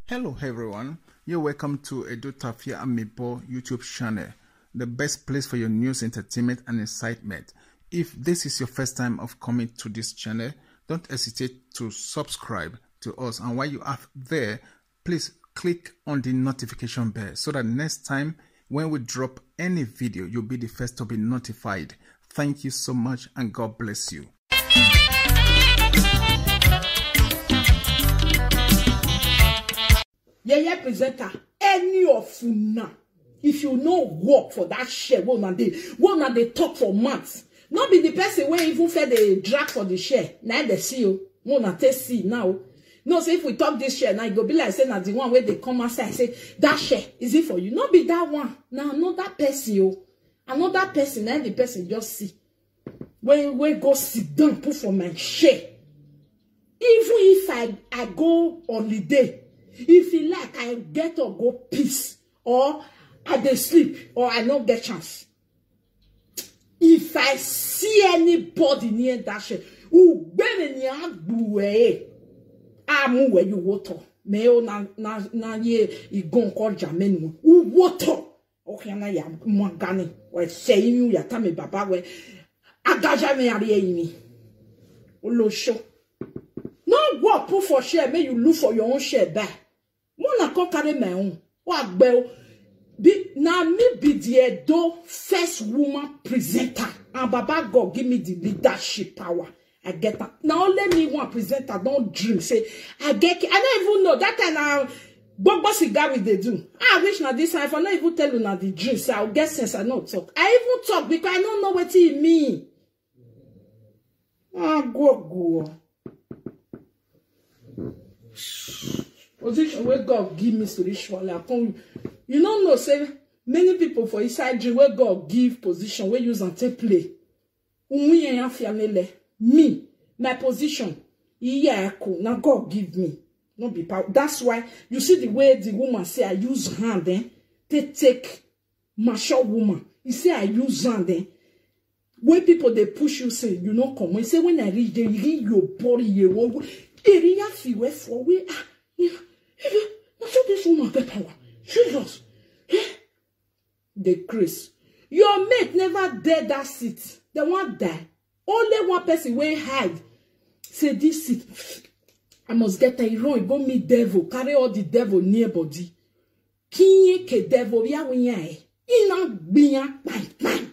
Hello everyone, you're welcome to Edutafia Amiibo YouTube channel, the best place for your news, entertainment and excitement. If this is your first time of coming to this channel, don't hesitate to subscribe to us, and while you are there, please click on the notification bell so that next time when we drop any video, you'll be the first to be notified. Thank you so much and God bless you. Yeah, presenter, any of you now, if you no work for that share, one they talk for months. Not be the person where even fed the drag for the share. Now they see you, one they see now. No, say if we talk this share now, it go be like saying that the one where they come outside say that share is it for you? Not be that one. Now another person, you, another person, and the person just see. When we go sit down, put for my share. Even if I go holiday. If you like, I get or go peace, or I dey sleep, or I don't get chance. If I see anybody near that shit, who better ni I'm where you water. Meo na ye igon call Jamenu. Who water? Okay, na ya mwangani. We say you ya tame baba we agaja me ariye imi. Ulo show. No work put for share. May you look for your own share back. Mona come carry my own. What bell? Now me be the Edo first woman presenter, and Baba God give me the leadership power. I get that. Now let me one presenter. Don't dream. Say I get. I don't even know that kind of Bobo cigar with they do. I wish now this time if I not even tell you now the dream. So I'll get sense. I not talk. I even talk because I don't know what it mean. Ah, go. Position where God give me spiritually. You don't know, say many people for inside dream where God give position where use and take play. Me, my position, now God give me. Not be power. That's why you see the way the woman say I use hand they take mature woman. You say I use hand when people they push you say you know come. You say when I reach there, you read your body you area feel for we this woman get power. Jesus. The grace. Your mate never dare that seat. They won't die. Only one person will hide. Say this seat. I must get a wrong. Go meet devil. Carry all the devil near body. Kinye ke devil ya winya. Ina binya bang.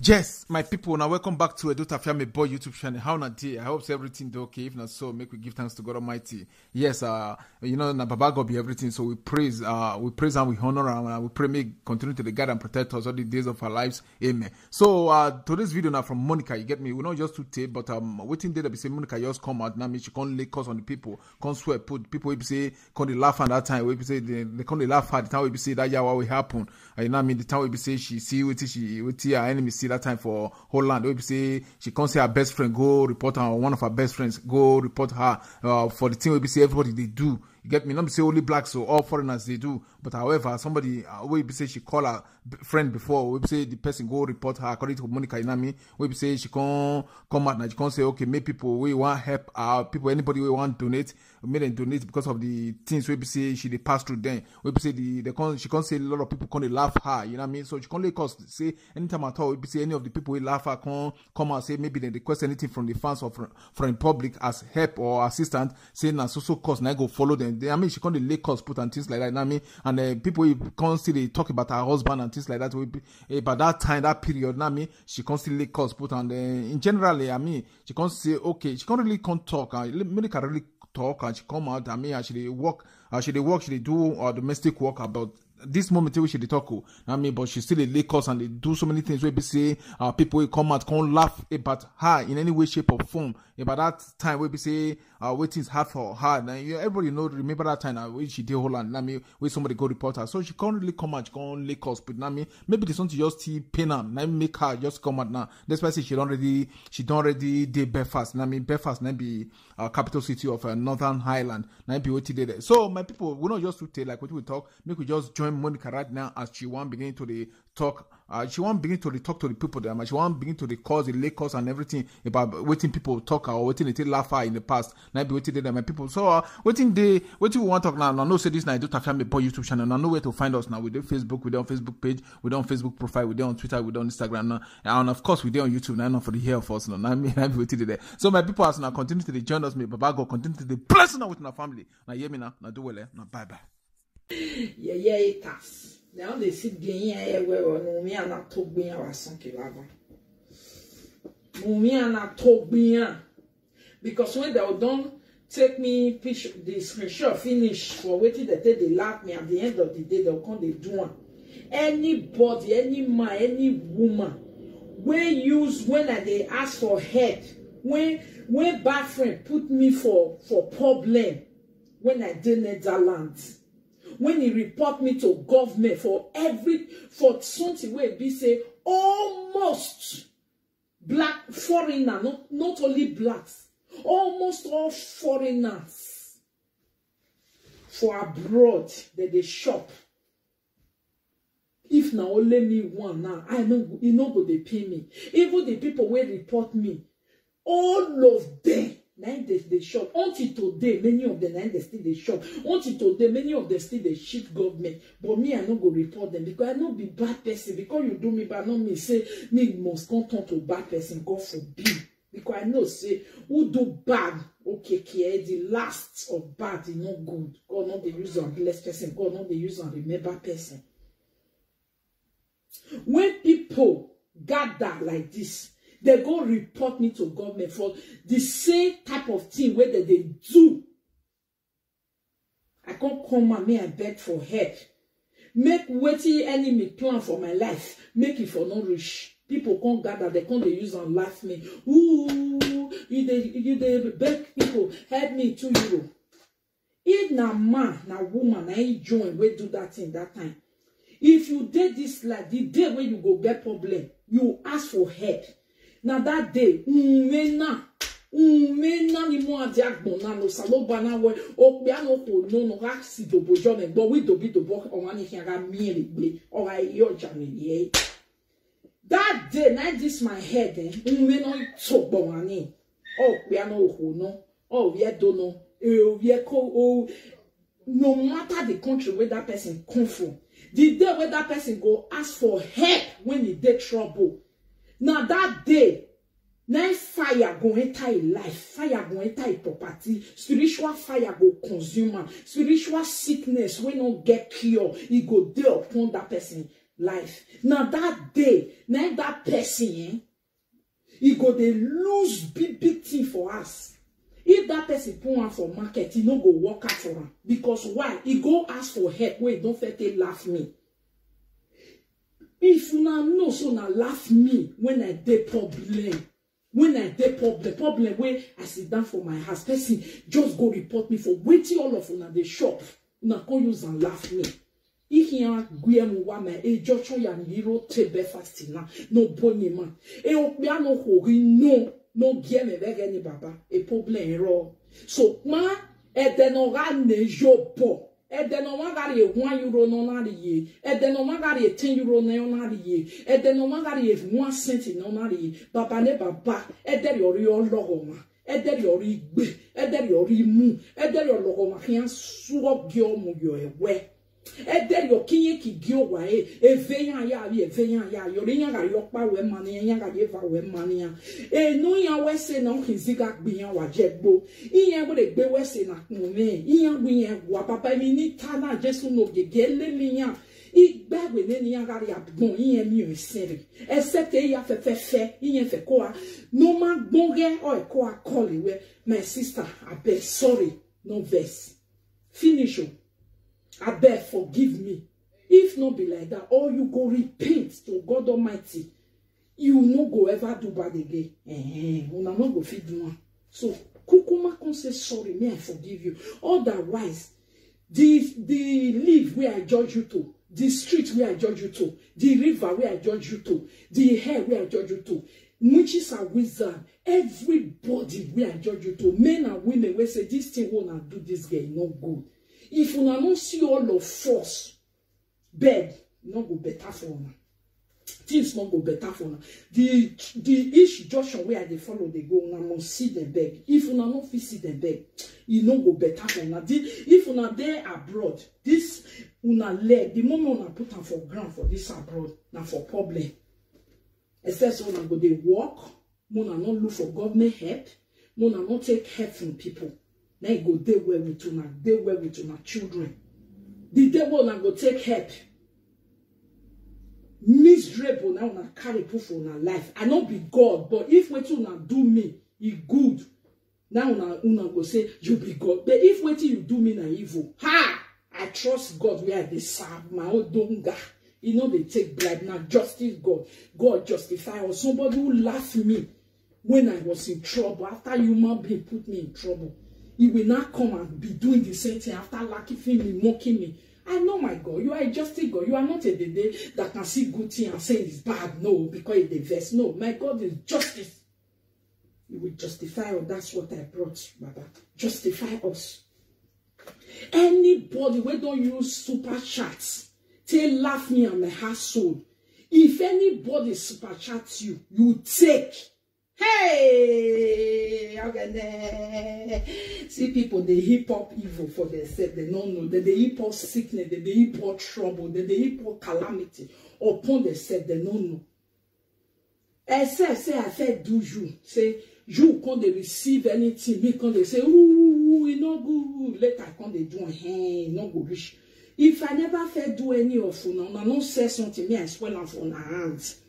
Yes, my people, now welcome back to Edutafia Amiibo YouTube channel. How not day? I hope everything do okay. If not so, make we give thanks to God Almighty. Yes, you know, na Baba God be everything. So we praise and we honor and we pray may continue to guide and protect us all the days of our lives. Amen. So today's video now from Monica, you get me? We're not just to tape, but waiting there to be say Monica just come out now. Me she can't lay curse on the people, can't swear, put people we say can't laugh at that time. We say they can't laugh at the time we say that yeah what will happen. You know what I mean? The time we say she see what her enemy see that time for Holland. We say she can't say her best friend go report her, one of her best friends go report her for the thing we say everybody they do. You get me? Not be say only blacks, so all foreigners they do. But however, somebody we say she call her friend before. We say the person go report her according to Monica. You know what I mean? We say she can't come out now. She can't say okay, make people we want help people. Anybody we want donate, we make them donate because of the things we say she they pass through. Then we say she can't say a lot of people can't laugh her. You know what I mean? So she can't let us say anytime at all. We say any of the people we laugh her can't come and say maybe they request anything from the fans or from the public as help or assistant. Saying na so cause now go follow them. I mean, she can't lay cause put and things like that. You know what I mean? And people constantly talk about her husband and things like that. But that time, that period, you know what I mean? She constantly cause put and in general, I mean, she can't say okay. She can't really talk. Monica really talk and she come out. I mean, she work, she do domestic work about. This moment we should talk, I mean, but she still a Lakers and they do so many things where we say people will come out, can't laugh about her in any way, shape, or form. About that time where we say waiting is hard for her. Now everybody know, remember that time when she did Holland, I mean, where somebody go report her. So she can't really come out, she can't Lakers, but I mean, maybe they want to just see pain her, now make her just come out now. That's why she don't already did Belfast. I mean, Belfast now be capital city of Northern Ireland. Now be what they there. So my people, we not just to tell like what we talk, make we just join join Monica right now as she want begin to the talk. She want begin to the talk to the people there. She want begin to the cause, the lake cause and everything about waiting people talk or waiting they laugh in the past. Now be waiting there, my people. So waiting we want to talk now. I know say this now. I do Tafia Me Boy YouTube channel. I know where to find us now. We do Facebook. We do on Facebook page. We do on Facebook profile. We do on Twitter. We do on Instagram now. And of course we do on YouTube now. Not for the hair of us. Now I be waiting there. So my people as now continue to join us. Me Baba God continue to bless now with our family. Now hear me now. Now do well. Now bye bye. Yeah, it has. Now they sit bien where no me and not talk bien or something like that. No me and not talk bien. Because when they don't take me picture the screenshot finish for waiting that they laugh me at the end of the day, they'll come they do one. Anybody, any man, any woman, when they ask for help, when bad friend put me for problem, when I did Netherlands. When he report me to government for something where be say almost black foreigner, not only blacks, almost all foreigners for abroad that they shop. If now only me one now, I know you know go they pay me. Even the people will report me, all of them. Now they shop. Until today, many of them they still they shop. Until today, many of them still they shit government. But me, I not go report them because I not be bad person. Because you do me bad, not me say me must come turn to bad person. God forbid. Because I know say who do bad, okay, the last of bad is not good. God not the use of blessed person. God not the use of remember person. When people gather like this, they go report me to government for the same type of thing where they do. I can't come and me I beg for help. Make waiting enemy plan for my life. Make it for no rich. People can't gather, they can't use and laugh me. Ooh, you they beg people, help me €2. If na man, na woman, I ain't join, we do that thing that time. If you did this like the day when you go get problem, you ask for help. Now that day, umena ni mo adiagbon na no saloba na we o pe ano ko no ga si do bojo me do we do bi do bo o wani hin ga mi regbe o ga yo jamie. That day, na this my head umena so gbon ani o pe ano ko no o we do no we ko no matter the country where that person come from, the day where that person go ask for help when he dey trouble. Now that day, now fire go enter a life, fire go enter a property, spiritual fire go consume man, spiritual sickness when not get cure, it go there upon that person life. Now that day, now that person, he go they lose big thing for us. If that person put on for market, he no go work out for him. Because why? He go ask for help where he don't fit to laugh me. If you now know, so now laugh me when I dey problem. When I dey problem where I sit down for my house, person just go report me for waiting all of una the shop. Una can use and laugh me. If you are going to me, a judge ya hero tebe fasting na no bonny man. E opia no hori no game vega ni baba a problem ero. So ma e denora ne jopo. E deno magari €1 no na ye. E deno magari €10 no na ye. E deno magari 1 cent no na ye. Baba ne baba e deri ori ologoma. E deri ori gbe. E deri ori mu. E deri ologoma kian suo gyo mu yo ewe. E deri okinye ki gyo wa e veyan ya yo nya ga yo pa we mani nya ga ye va we mani ya. E no ya we se na kinziga gbiyan wa jegbo. Iyan go de gbe we se na kun me. Iyan gbiyan wa papa mi ni tana Jesu no gege le mi yan. Igbe we ni yan ga ya gbon iyan mi o sere. Except e ya fe iyan fe ko a no man gbonge o e ko a call we my sister I beg sorry no vex. Finish o. I beg, forgive me. If not be like that, or you go repent to God Almighty, you no go ever do bad again. Una no go fit do one. So, kukuma can say sorry, may I forgive you. Otherwise, the leaf where I judge you to, the street where I judge you to, the river where I judge you to, the hair where I judge you to, witches are wizards, everybody where I judge you to, men and women will say this thing will not do this girl no good. If you don't see all of force, beg, no go better for una. Things not go better for una. The each junction where they follow, they go, una must see them beg. If una not fit see them beg, it no go better for una. If una there abroad, this una leg, the moment una put them for ground for this abroad, now for problem. Except so una go they walk, una not look for government help, una not take help from people. Now you go they well with una children. The day una go take help. Miserable now una carry proof for una life. I not be God, but if what you do me, it good. Now una go say you be God. But if what you do me na evil, ha! I trust God where they serve my own donga. You know they take bribe now. Justice God. God justify or somebody who laughed me when I was in trouble. After human being put me in trouble, he will not come and be doing the same thing after laughing me, mocking me. I know my God, you are a justice God. You are not a day that can see good thing and say it's bad. No, because it's the verse. No, my God is justice. You will justify us. That's what I brought, Baba. Justify us. Anybody who don't use super chats, they laugh me and my household. If anybody super chats you, you take. Hey, see people they hip hop evil for themselves. They don't know that they hip hop sickness, they hip hop trouble, they hip hop calamity upon themselves. They don't know. I said, do you say you can't receive anything? Me can't they say, ooh, it not good. Later can't they do hey, not go rich. If I never fed do any of you, I don't say something me I swell on for my hands.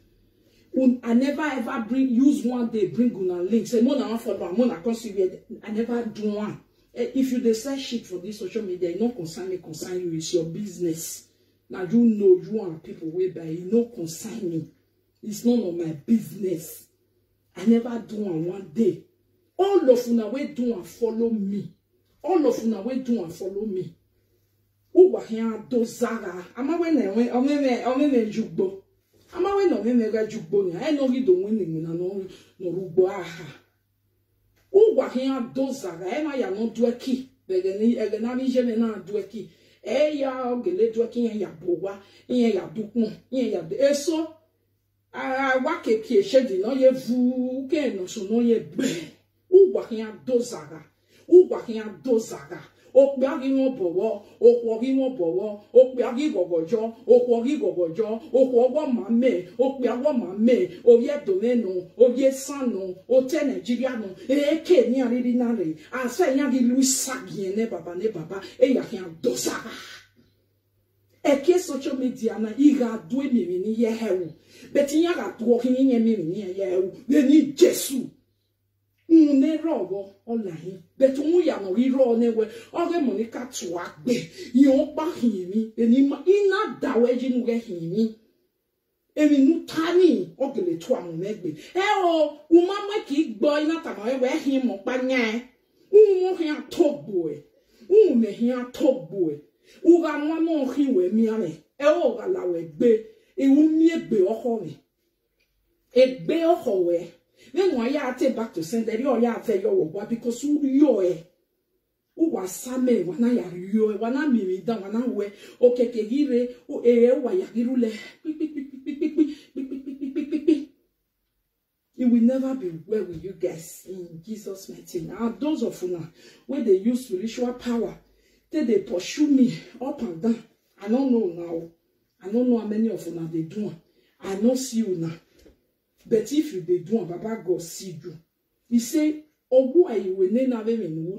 I never ever use one day bring una link. Say mona for mona consider. I never do one. If you decide shit for this social media, it no concern me, concern you. It's your business. Now you know you and people way by it no concern me. It's none of my business. I never do one day. All of una we do and follow me. All of una we do and follow me. Uwa here dozara. Ama when ome jugbo. Ama we no me ga jugbo ni. I know we don't win na no rugbo aha. Uwa here dozara. Ema ya no dweki. Bege na mi jeme na dweki. Ya ogele dweki ya bowa. Ya dukun. Ya eso. Wake pie shedi no ye vu ke no so no ye be. Uwa here dozara. Uwa here dozara. Okpiagi won bowo, okwogi won bowo, okpiagi gogojo, okwogi gogojo, okwogo mame, okpiago mame, oye domeno, oye sano, ote Nigeria no, eke ni ariri nare, asa nya gi Louis Sagien ne baba, e ya hian dosara. Eke social media na iga dwe mi ni ye hewu, beti nya ga dwo hin ye mi ni ye hewu, ni Jesu. Ne rogo online but un ya no iro newe oge monica to agbe yon pa himi eni ma ina dawe jinu ge himi emi nu tani oge le to amu megbe o umama ki gbo ina ta ma we hin mo pa nya un hin atogbo me hin atogbo uga nwa mo hin we mi ame o ga la we gbe un mi egbe oko mi egbe oko we. Then why ya take back to send that ya tell your what because you was same wana ya yo wana mi dan wana we okay kegire o wa ya girule it will never be well with you guys in Jesus' mighty name. Now those of una when they use spiritual power they pursue me up and down. I don't know now. I don't know how many of una they do. I don't see you now. But if you they do, Baba God see you. He say, "Oh boy, you will never know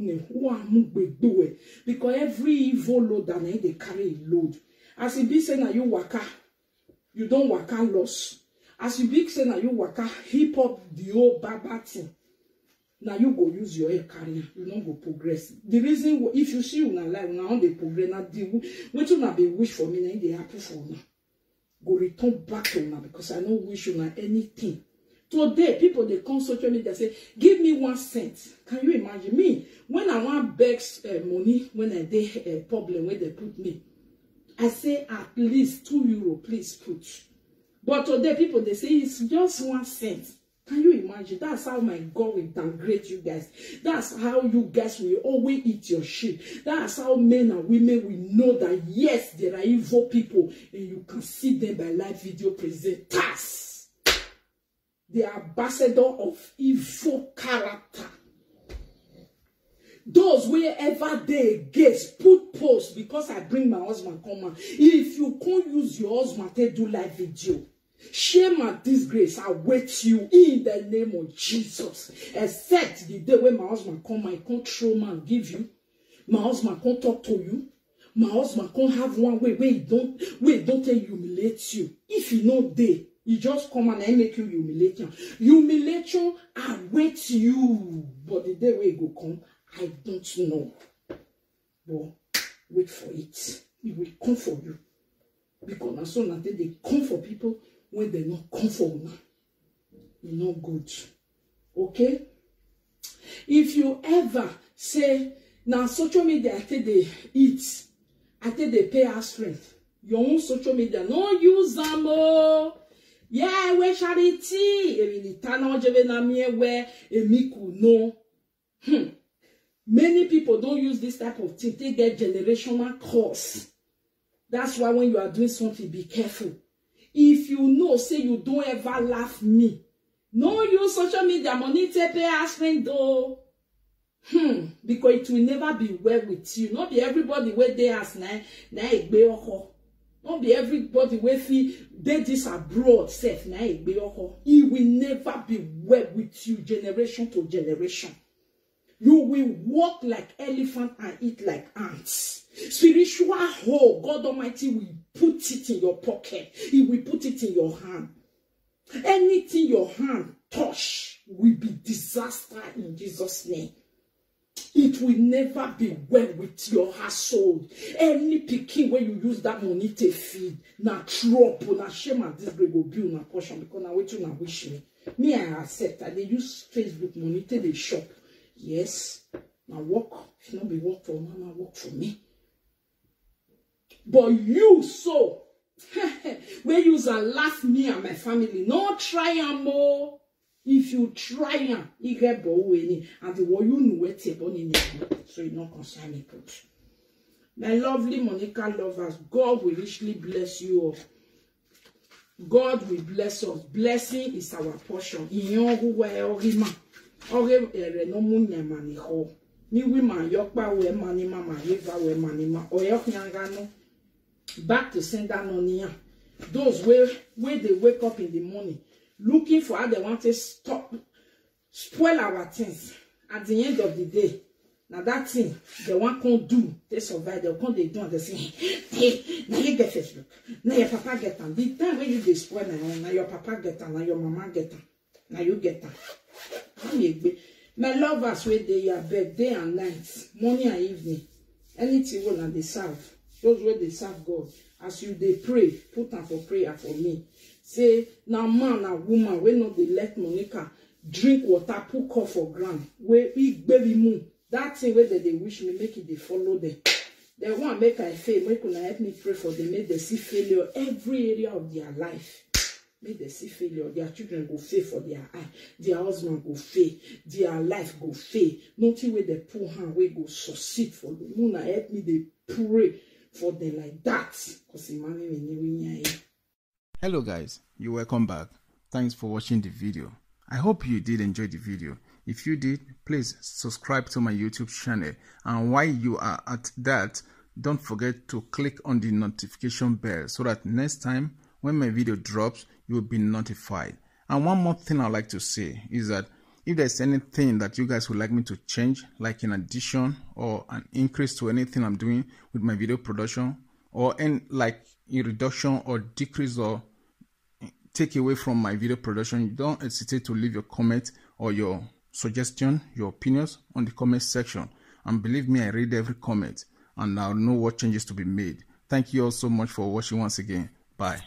because every evil load that they carry a load. As you be saying, "Are you waka? You don't waka loss." As you be saying, "Are you waka?" Hip hop the old Baba thing. Now you go use your hair career. You don't go progress. The reason if you see you life now they progress. Now the what you not be wish for me now they happen for now. Go return back to now because I don't wish you now anything. Today, people they come social media say, "Give me 1 cent." Can you imagine me when I want begs money when I did a problem where they put me? I say at least €2, please put. But today, people they say it's just 1 cent. Can you imagine? That's how my God will downgrade you guys. That's how you guys will always eat your shit. That's how men and women will know that yes, there are evil people and you can see them by live video presenters. The ambassador of evil character. Those wherever they against put post because I bring my husband come on. If you can't use your husband to do live video, shame and disgrace await you in the name of Jesus. Except the day when my husband come, I can't throw man give you. My husband can't talk to you. My husband can't have one way where he don't humiliate you. If he know day, he just come and I make you humiliate him. Humiliation awaits you. But the day where he go come, I don't know. But wait for it. It will come for you. Because as soon as they come for people when they not come for now, it's not good. Okay? If you ever say, now social media, I think they eat, I think they pay our strength. Your own social media, no use them. Oh. Yeah, where charity? No. Many people don't use this type of thing. They get generational curse. That's why when you are doing something, be careful. If you know, say you don't ever laugh me. No use social media money to pay us friend though. Because it will never be well with you. Not be everybody where they ask na not be everybody where feel they this abroad self na it will never be well with you generation to generation. You will walk like elephant and eat like ants. Spiritual hole, God Almighty will put it in your pocket. He will put it in your hand. Anything your hand touch will be disaster in Jesus' name. It will never be well with your household. Any picking when you use that money to feed, na trouble, na shame and disgrace will be on a portion because now wait till na wish me. Me, I accept that they use Facebook money to the shop. Yes, now work. If not be work for mama, work for me. But you so where you laugh me and my family, no try and more. If you try and you get boweni and the one you know where so you not concern me. My lovely Monica lovers, God will richly bless you all. God will bless us. Blessing is our portion. Ni women yokpa we mani mama river we mani ma oyok nyangano back to sender nonia. Those where they wake up in the morning looking for how they want to stop spoil our things at the end of the day. Now that thing they want can't do, they survive, they can't they do and they say, hey, now you get Facebook, now your papa get them. The time when you despoil now your papa get them, now your mama get them, now you get them. My lovers where they are bed day and night, morning and evening, anything when they serve, those where they serve God. As you they pray, put them for prayer for me. Say now man and woman, we know they let Monica drink water, put cough for ground, where big baby moon. That thing where they wish me make it they follow them. They want make I fail, make una help me pray for them, make they see failure every area of their life. Make they see failure. Their children go fail for their eye. Their husband go fail. Their life go fail. Nothing where they pull hand where go succeed for them. Muna help me they pray for them like that. Hello guys, you're welcome back. Thanks for watching the video. I hope you did enjoy the video. If you did, please subscribe to my YouTube channel. And while you are at that, don't forget to click on the notification bell so that next time when my video drops, you will be notified. And one more thing I'd like to say is that if there's anything that you guys would like me to change, like an addition or an increase to anything I'm doing with my video production, or like a reduction or decrease or take away from my video production, don't hesitate to leave your comment or your suggestion, your opinions on the comment section. And believe me, I read every comment and I'll know what changes to be made. Thank you all so much for watching once again. Bye.